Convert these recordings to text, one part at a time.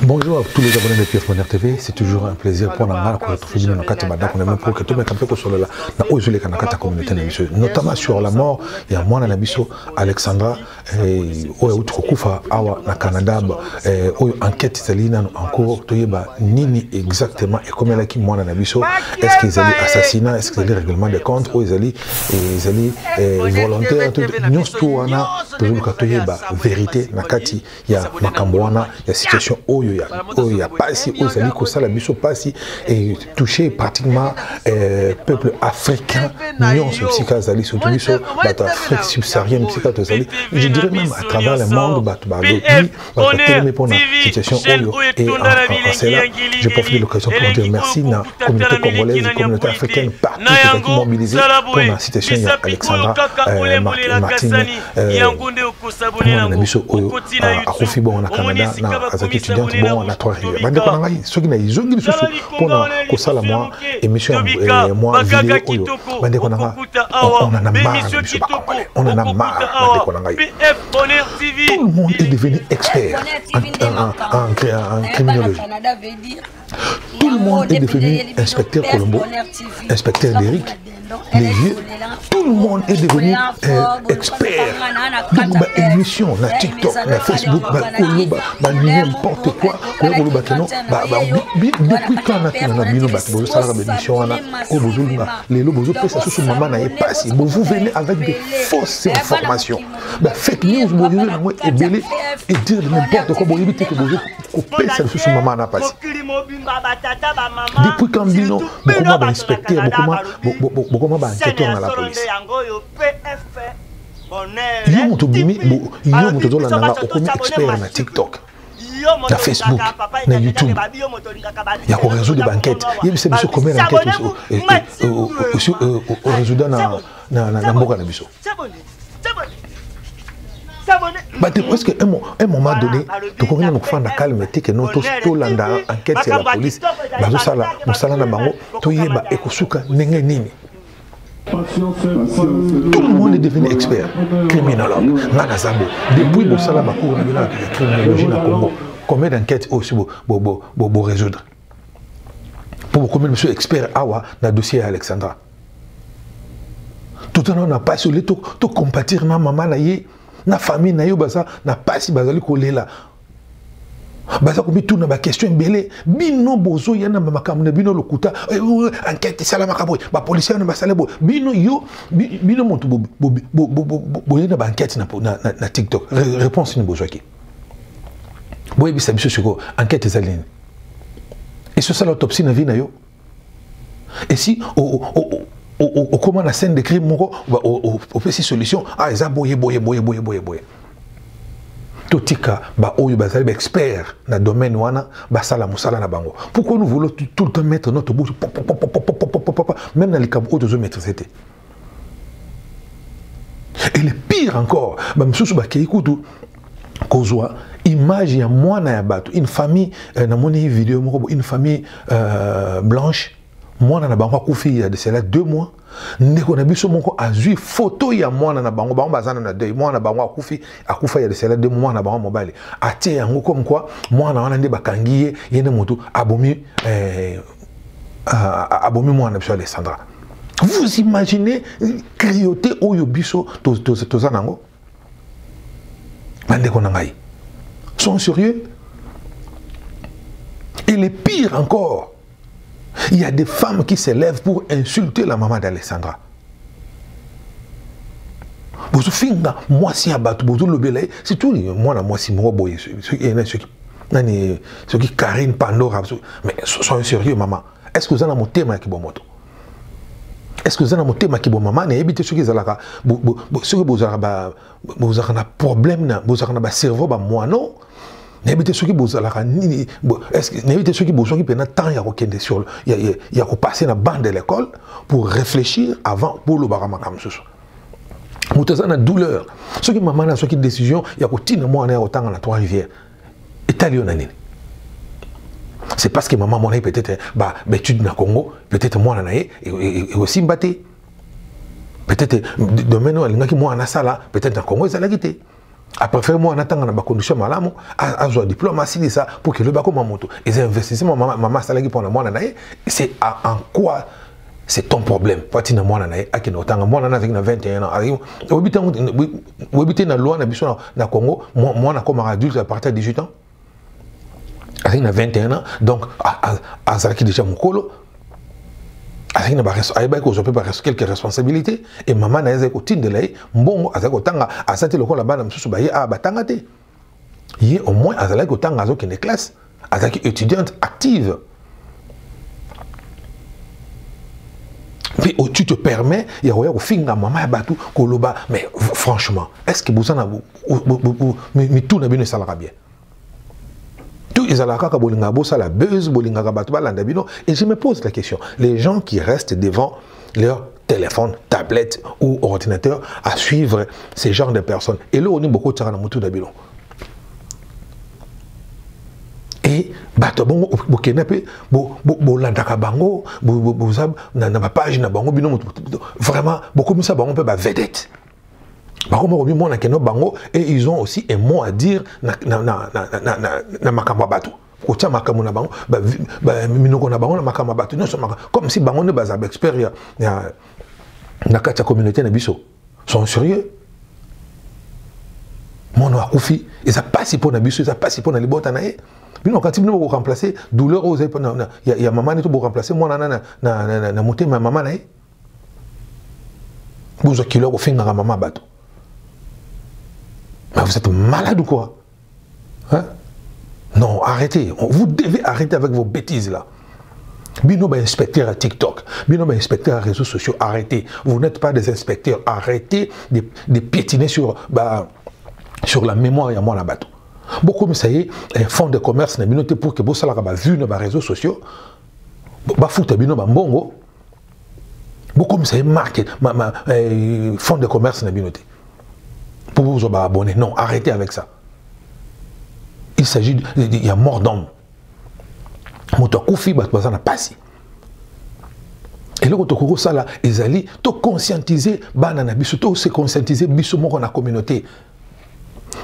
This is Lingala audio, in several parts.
Bonjour à tous les abonnés de PF Monnaie TV, c'est toujours un plaisir pour nous de retrouver dans notre pour que tout le monde sur la communauté, notamment sur la mort. Il y a moi dans Nabiso, Alexandra, et Outroukoufa, Awa, na Canada, enquête italienne en cours, Nini exactement, et comme elle a qui moi dans Nabiso, est-ce qu'ils allaient assassinat, est-ce qu'ils allaient règlement des comptes, ou ils allaient volontaires, nous tout on a vérité, Nakati, il y a Makambouana, il y a situation il y a pas si aux alliés que ça la mission pas si et toucher pratiquement peuple africain non ce psychase ali surtout sur l'Afrique subsaharienne psychase ali je dirais même à travers le monde pour la situation et en cela je profite de l'occasion pour dire merci à la communauté congolaise la communauté africaine partout qui est mobilisée pour la situation il y a Alexandra Martine on a mission à Kofi bon au Canada na azaki étudiante bon na trois rivières bande ko ngai soki na izongi lisusu pona ko sala moi émission moi vidéo oyo bande ko nanga on en a marre on en a marre bande ko ngai tout le monde est devenu expert en criminologie tout le monde est devenu inspecteur Colombo inspecteur Derrick les vieux, tout le monde est devenu expert. Donc, émission, na TikTok, na Facebook, n'importe quoi. Depuis quand on a vous venez avec des fausses informations. Fake news, vous et dire n'importe quoi, vous évitez que vous coupez ça sur maman n'a pas. Depuis quand Bino, beaucoup d'inspecteurs, beaucoup d'enquêteurs dans la police. Il y a un expert na TikTok, na Facebook, na YouTube. Il y a un réseau de banquettes. Il y a combien d'enquêtes aussi au réseau na Mboka na biso. Parce qu'à un moment donné, tu connais nous faire la calme, que nous tous l'anda enquête sur la police, nous salons na bango, tu y es ekosuka nenge nini. Tout le monde est devenu expert, criminologue, Nanazabo. Depuis que ça la criminologie na Congo, combien d'enquêtes aussi pour résoudre? Pour combien de monsieur expert awa dans le dossier Alexandra. Tout le monde n'a pas sur les tout compatir na maman na ye. Na famille na yo baza na pasi bazali kolela baza ko bitu na ba question belé bino bozo yana makamna bino lokuta enquête sala makabo ba policier na basale bo bino yo bino montu bo yana ba enquête na TikTok réponse ni bozo ki boye bisa biso siko enquête zaline et ce ça l'autopsie na vie na yo et si au comment la scène de crime au fait ces solutions ils a boye totika ba oyo bazali expert na domaine wana basala musala na bango pourquoi nous voulons tout le temps mettre notre bouche même dans les cabos de maîtriser et le pire encore ba msusu ba keikutu kozwa image ya mwana ya bato une famille na moni vidéo moko une famille blanche mwana na bango akufi ya de cela 2 mois ndeko na biso moko azui photo ya mwana na bango bazana na deuil mwana bango akufa ya de cela 2 mois na bango mobile atie yango comme quoi mwana wana nde bakangiye yene moto abomi mwana biso Alexandra. Vous imaginez crioter oyo biso tozanango bandeko na ngai sont sérieux? Et le pire encore, il y a des femmes qui se lèvent pour insulter la maman d'Alexandra. Bozo finga moi si abatu bozo lobele c'est tout moi si moi boy ceux qui Karine Pandora mais soyez sérieux maman est-ce que vous avez mon thème qui bon moto est-ce que vous avez mon thème qui bon maman et évitez ceux qui zalaka ceux que vous avez un problème vous avez un cerveau ba moi non n'évitez ceux qui bossent là n'évitez ceux qui bossent qui prennent temps il y a passer la bande de l'école pour réfléchir avant pour le barama comme ça vous avez une douleur ceux qui maman ceux qui décision il y a continuer moi on est autant à trois rivières italien nani c'est parce que maman mon peut-être étude na Congo peut-être moi na et aussi mbaté peut-être domaine où elle n'a qui moi na sala peut-être en Congo ça l'a quitté Après, moi, on attend dans condition malamu, à un diplôme, à ça, pour que le bako mamoto. Et les investissements, maman, salagi pour moi, c'est en quoi c'est ton problème. Pati na moi, à qui nous tanga, moi, on a 21 ans. Vous habitez dans la loi, na Congo, moi, on a comme adulte à partir de 18 ans. Il a 21 ans, donc, à Zaki déjà mon colo. Il y a quelques responsabilités. Et maman a dit que de l'aïe, bon, à cette le là-bas, au moins, à la qui est classe, à la étudiante active. Puis tu te permets, il y a un film à maman batou, koloba, mais franchement, est-ce que vous en avez, mais tout n'a bien ça bien? Tout ils allaient à Bolingabo, ça la buzz, Bolingabo, et je me pose la question, les gens qui restent devant leur téléphone, tablette ou ordinateur à suivre ces genres de personnes, et là on est beaucoup de temps dans le d'Abilo. Et bato bongo bokenape bo landaka bango bo zab na page na bango bino vraiment beaucoup de ça bango peut ba vedette. Et ils ont aussi un mot à dire na makambo bato. Kotia makambo na bango ba minoko na bango na makambo bato. Comme si bango ne baza expert na kata communauté na biso. Sont sérieux. Mono akufi, ils a pas si pour na biso, ils a pas si pour na libota na e. Bino quand ils nous remplacer douleur aux il y a maman ni to remplacer moi na monter ma maman na e. Vous kilo ko finga maman bato. Mais vous êtes malade ou quoi? Hein? Non, arrêtez. Vous devez arrêter avec vos bêtises là. Bino ba inspecteur à TikTok, bino ba inspecteur à réseaux sociaux, arrêtez. Vous n'êtes pas des inspecteurs, arrêtez de piétiner sur la mémoire et à moi la bateau. Beaucoup mais ça y est, un fonds de commerce n'a bino pour que vous salariez ba vu dans les réseaux sociaux, ba fout bino ba mbongo. Beaucoup mais ça y est marqué, fonds de commerce n'a bino pour vous abonner. Non, arrêtez avec ça. Il s'agit il y a mort d'homme. Moutokoufi batbaza na pasi. Et là autokoko ça là, ils allaient to conscientiser banana biso, to se conscientiser biso moko na communauté.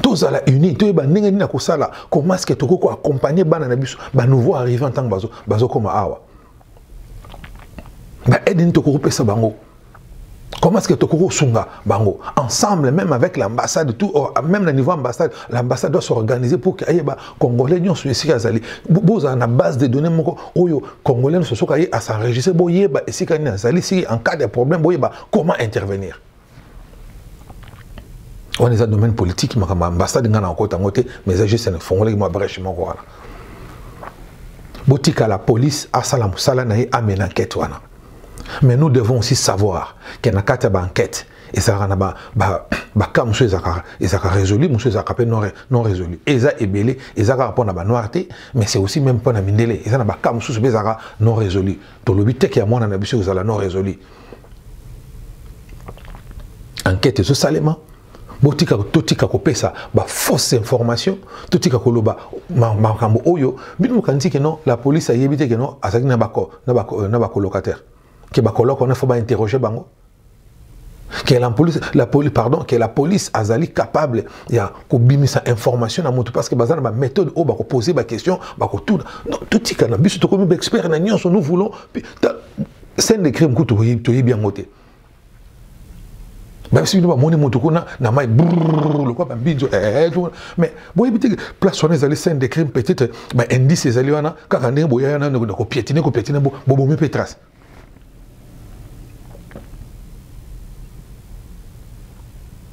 Tous à la unis, to ba ndenge ni na ko sala, comment est-ce que tokoko accompagner banana biso, ba nouveau arrivant en tant que bazo comme awa. Ba aide tokoko pesa bango. Comment est-ce que Tokoro Sunga Bango, ensemble, même avec l'ambassade, tout, même au niveau ambassade, l'ambassade doit s'organiser pour que les Congolais ne soient pas allés. Vous avez une base de données, les Congolais ne soient pas à s'enregistrer, si en cas de problème, comment intervenir. On est dans le domaine politique, l'ambassade est en côté, mais c'est juste un Congolais qui m'a brèche. Botika la police, à Salam Salanaï, a mené enquête. Mais nous devons aussi savoir qu'il y a une enquête et ça a cas monsieur Zaka résolu, monsieur Zaka non résolu. Et ça est belé, et ça a répondre à la noirté, mais c'est aussi même pas na mindele. Et ça n'a pas cas monsieur Zaka non résolu. Pour le but qu'il y a moins na monsieur Zaka non résolu. Enquête ce salement. Botika totika ko pesa ba fausse information, totika ko loba makambo oyo, bino kanti que non la police a yebité que non asaki na bako locataire. Que ba coloc on a faut pas interroger bango. Que la police azali capable ya ko bimisa information na moto parce que bazana ba méthode o ba ko poser ba question ba ko tout non totika na biso to comme expert na nyonso nous voulons scène de crime ko to bien moté. Même si nous avons mon motokona, na mai le quoi bidjo mais bon éviter place on les scènes de crime peut-être bah indice les aliana quand on est boya na ko piétiner bo me pétras.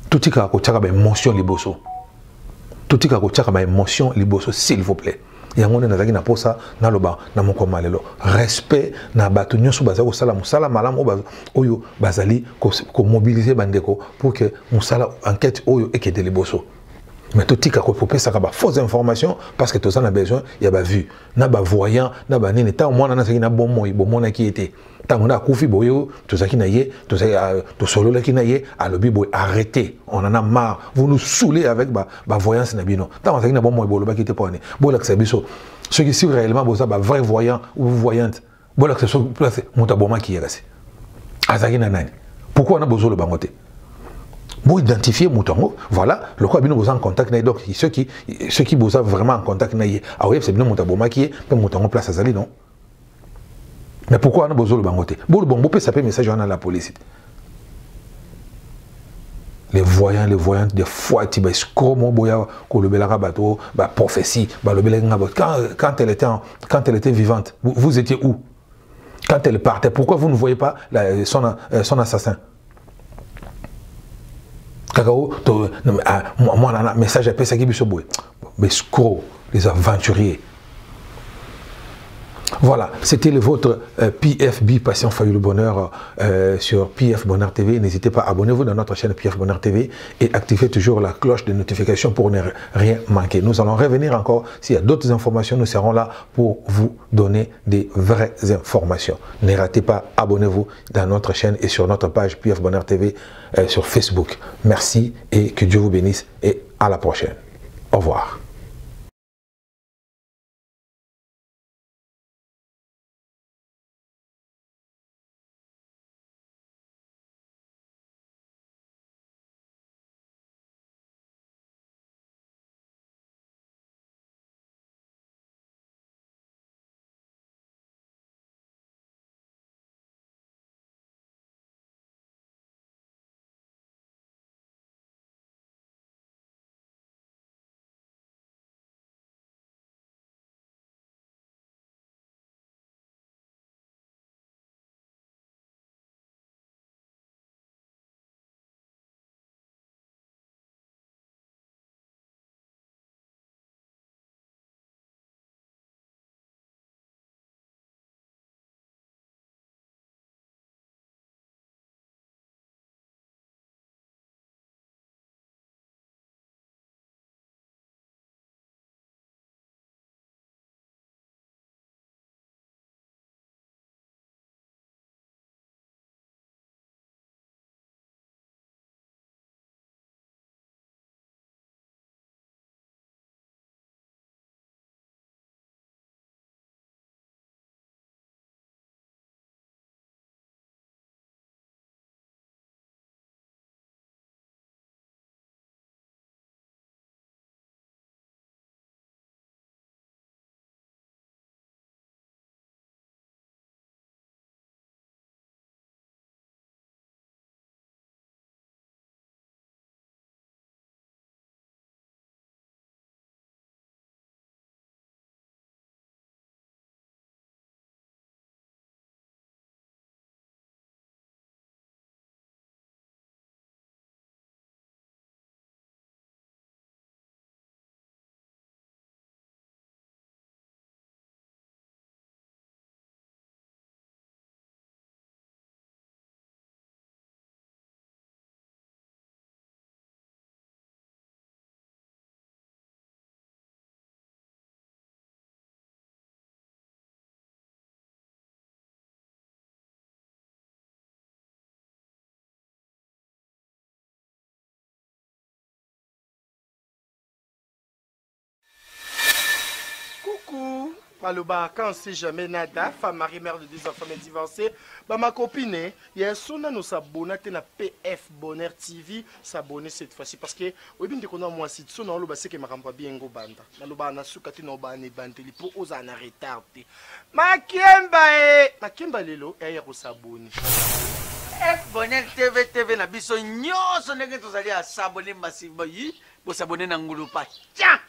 Tout tika ko tchaka ba émotion liboso. Tout tika ko tchaka ba émotion liboso s'il vous plaît. Yango na zaki na posa na loba na moko malelo respect na bato nyonso bazako sala musala malamu oyo bazali ko mobiliser bandeko pour que musala enquête oyo ekete liboso mais to tika ko popesa ka ba fausse information parce que tout ça na besoin ya ba vu na ba voyant na ba nini ta mwana na zaki na bon moi bon mona qui était tant na kufi boyo to zaki na ye to solo la ki na ye alobi boy arrêtez on en a marre vous nous saoulez avec ba voyance na bino tant zaki na bon moi bolo ba qui était pas né bola que c'est biso ceux qui sont réellement boza ba vrai voyant ou voyante bola que c'est place monta boma qui est là azaki na nani pourquoi on a besoin le bangote Pour identifier Moutongo, voilà, le quoi bien vous en contact, donc ceux qui vous ont vraiment en contact, ah oui, c'est bien Moutaboma qui est, mais Moutongo place à Zali, non? Mais pourquoi on a besoin de bangoter? Bon, vous pouvez saper message à la police. Les voyants, des fois, tu vas comment boya que le belara bateau, prophétie, le belara quand elle était vivante, vous étiez où? Quand elle partait, pourquoi vous ne voyez pas son assassin? Kakao, moi, un message à Pessaki Bissoboy. Mais escrocs, les aventuriers. Voilà, c'était votre PFB, Passion Fayou le Bonheur sur PF Bonheur TV. N'hésitez pas, abonnez-vous dans notre chaîne PF Bonheur TV et activez toujours la cloche de notification pour ne rien manquer. Nous allons revenir encore. S'il y a d'autres informations, nous serons là pour vous donner des vraies informations. Ne ratez pas, abonnez-vous dans notre chaîne et sur notre page PF Bonheur TV sur Facebook. Merci et que Dieu vous bénisse et à la prochaine. Au revoir. Coucou, Maloba, quand on sait jamais nada, femme mariée, mère de 2 enfants, mais divorcée, bah ma copine, il y a un son à nous s'abonner à PF Bonheur TV, s'abonner cette fois-ci parce que, oui, bien qu'on a moi si son on le sait que ma rampa bien go banda, Maloba na sukati no ba ne banteli pour oser en retardé. Makemba lelo, et il s'abonner. PF Bonheur TV na biso nyonso ndenge tozali à s'abonner massivement yi, pour s'abonner na ngulu pa. Tiens.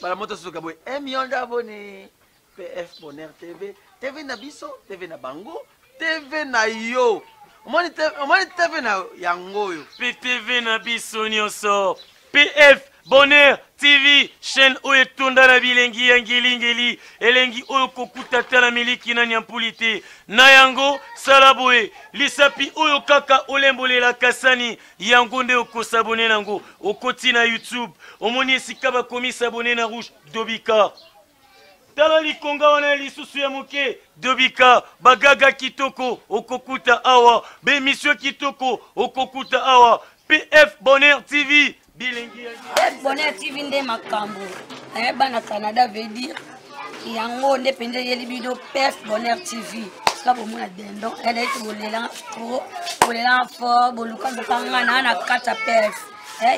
Bala moto suka boy 1 million d'abonnés. PF Bonheur TV na biso, TV na bango, TV na yo. Omoni TV na yango yo. PTV na biso nyonso. PF Bonheur TV, chaîne oyo etunda na bilengi ya ngeli elengi oyo kokuta tala miliki na nyampulite na yango salaboe lisapi oyo kaka olembolela kasani yango nde okosabone nango okoti na YouTube omoni esika bakomi sabone na rouge Dobika tala likonga wana lisusu ya moke Dobika bagaga kitoko okokuta awa bemission kitoko okokuta awa PF Bonheur TV PF Bonheur TV nde makambo na Canada veut dire yango nde pende yeli bido PF Bonheur TV soka bomona dendon elle est bolela fort boluka bokanga na kata pef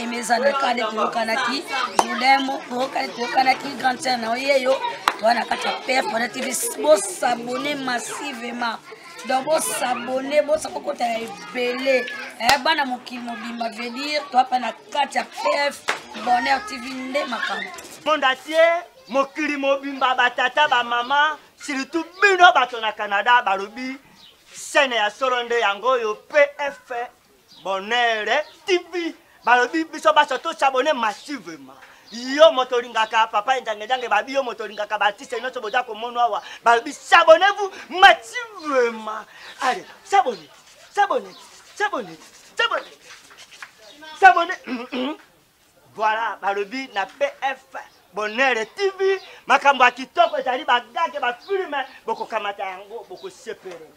imezana kale tokanaki julemo tokanaki grande sœur na yeyo wana kata pef on a TV bo s'abonner massivement donc bo s'abonner bo sakokota ebele bana mokili mobimba veut dire toi pa na kata pef Bonheur TV nde makambo monde entier mokili mobimba batata ba mama surtout bino bato na Canada balobi scène ya solonde yango yo PF Bonheur TV balobi biso baso to s'abonner massivement yo motoringaka papa ndange babi yo motoringaka batiste nyonso boza komonwa wa balobi s'abonnez-vous massivement allez s'abonner voilà balobi na PF Bonheur TV makambo ya kitoko ezali bagage bafilme bokokamata yango bokosepere